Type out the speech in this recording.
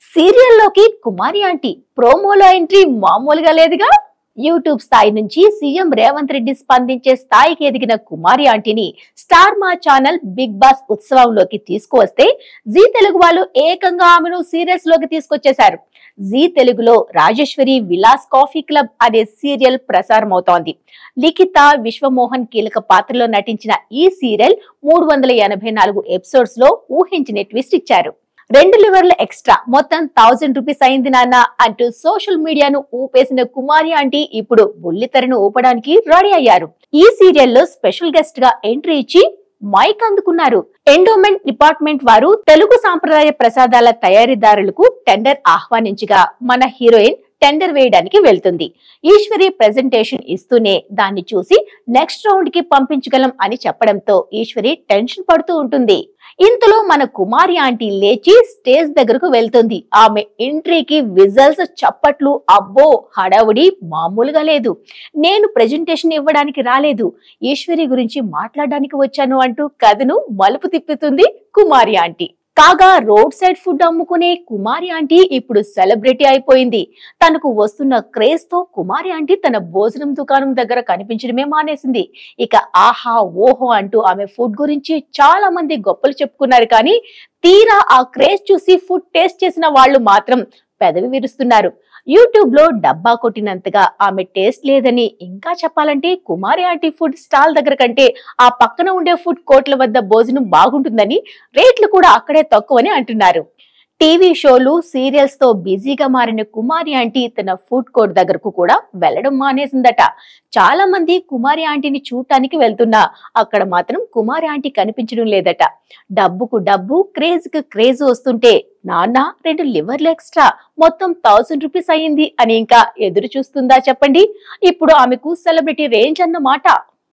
సీరియల్లోకి కుమారి aunty ప్రోమోలో entry మామూలుగా లేదుగా. యూట్యూబ్ స్థాయి నుంచి సీఎం రేవంత్ రెడ్డి స్పందించే స్థాయికి ఎదిగిన కుమారి ఆంటీని స్టార్ మా ఛానల్ బిగ్ బాస్ ఉత్సవంలోకి తీసుకువస్తే జీ తెలుగు వాళ్ళు ఏకంగా ఆమెను సీరియల్స్ లోకి తీసుకొచ్చేశారు. జీ తెలుగులో రాజేశ్వరి విలాస్ కాఫీ క్లబ్ అనే సీరియల్ ప్రసారమవుతోంది. లిఖిత విశ్వమోహన్ కీలక పాత్రలో నటించిన ఈ సీరియల్ 384 ఎపిసోడ్స్ లో ఊహించిన ట్విస్ట్ ఇచ్చారు. 2 లివర్ల ఎక్స్ట్రా మొత్తం 1000 రూపీస్ అయింది నాన్న అంటూ సోషల్ మీడియాను ఊపేసిన కుమారి ఆంటీ ఇప్పుడు బుల్లితెరను ఊపడానికి రెడీ అయ్యారు. ఈ సీరియల్లో స్పెషల్ గెస్ట్ గా ఎంట్రీ ఇచ్చి మైక్ అందుకున్నారు. ఎండోమెంట్ డిపార్ట్మెంట్ వారు తెలుగు సాంప్రదాయ ప్రసాదాల తయారీదారులకు టెండర్ ఆహ్వానించగా మన హీరోయిన్ టెండర్ వేయడానికి వెళ్తుంది. ఈశ్వరి ప్రెజెంటేషన్ ఇస్తూనే దాన్ని చూసి నెక్స్ట్ రౌండ్ కి పంపించగలం అని చెప్పడంతో ఈశ్వరి టెన్షన్ పడుతూ ఉంటుంది. ఇంతలో మన కుమారి ఆంటీ లేచి స్టేజ్ దగ్గరకు వెళ్తుంది. ఆమె ఎంట్రీకి విజల్స్, చప్పట్లు, అబ్బో హడావుడి మామూలుగా లేదు. నేను ప్రెజెంటేషన్ ఇవ్వడానికి రాలేదు, ఈశ్వరి గురించి మాట్లాడడానికి వచ్చాను అంటూ కథను మలుపు తిప్పుతుంది కుమారి ఆంటీ. కాగా రోడ్ సైడ్ ఫుడ్ అమ్ముకునే కుమారి ఆంటీ ఇప్పుడు సెలబ్రిటీ అయిపోయింది. తనకు వస్తున్న క్రేజ్ తో కుమారి ఆంటీ తన భోజనం దుకాణం దగ్గర కనిపించడమే మానేసింది. ఇక ఆహా ఓహో అంటూ ఆమె ఫుడ్ గురించి చాలా మంది గొప్పలు చెప్పుకున్నారు. కానీ తీరా ఆ క్రేజ్ చూసి ఫుడ్ టేస్ట్ చేసిన వాళ్ళు మాత్రం పెదవి విరుస్తున్నారు. యూట్యూబ్ లో డబ్బా కొట్టినంతగా ఆమె టేస్ట్ లేదని, ఇంకా చెప్పాలంటే కుమారి ఆంటీ ఫుడ్ స్టాల్ దగ్గర కంటే ఆ పక్కన ఉండే ఫుడ్ కోర్ట్ల వద్ద భోజనం బాగుంటుందని, రేట్లు కూడా అక్కడే తక్కువని అంటున్నారు. టీవీ షోలు, సీరియల్స్ తో బిజీగా మారిన కుమారి ఆంటీ తన ఫుడ్ కోర్ట్ దగ్గరకు కూడా వెళ్లడం మానేసిందట. చాలా మంది కుమారి ఆంటీని చూడటానికి వెళ్తున్నా అక్కడ మాత్రం కుమారి ఆంటీ కనిపించడం లేదట. డబ్బుకు డబ్బు, క్రేజ్ కు క్రేజ్ వస్తుంటే నాన్న 2 లివర్లు ఎక్స్ట్రా మొత్తం 1000 రూపీస్ అయ్యింది అని ఇంకా ఎదురు చూస్తుందా చెప్పండి. ఇప్పుడు ఆమెకు సెలబ్రిటీ రేంజ్ అన్నమాట.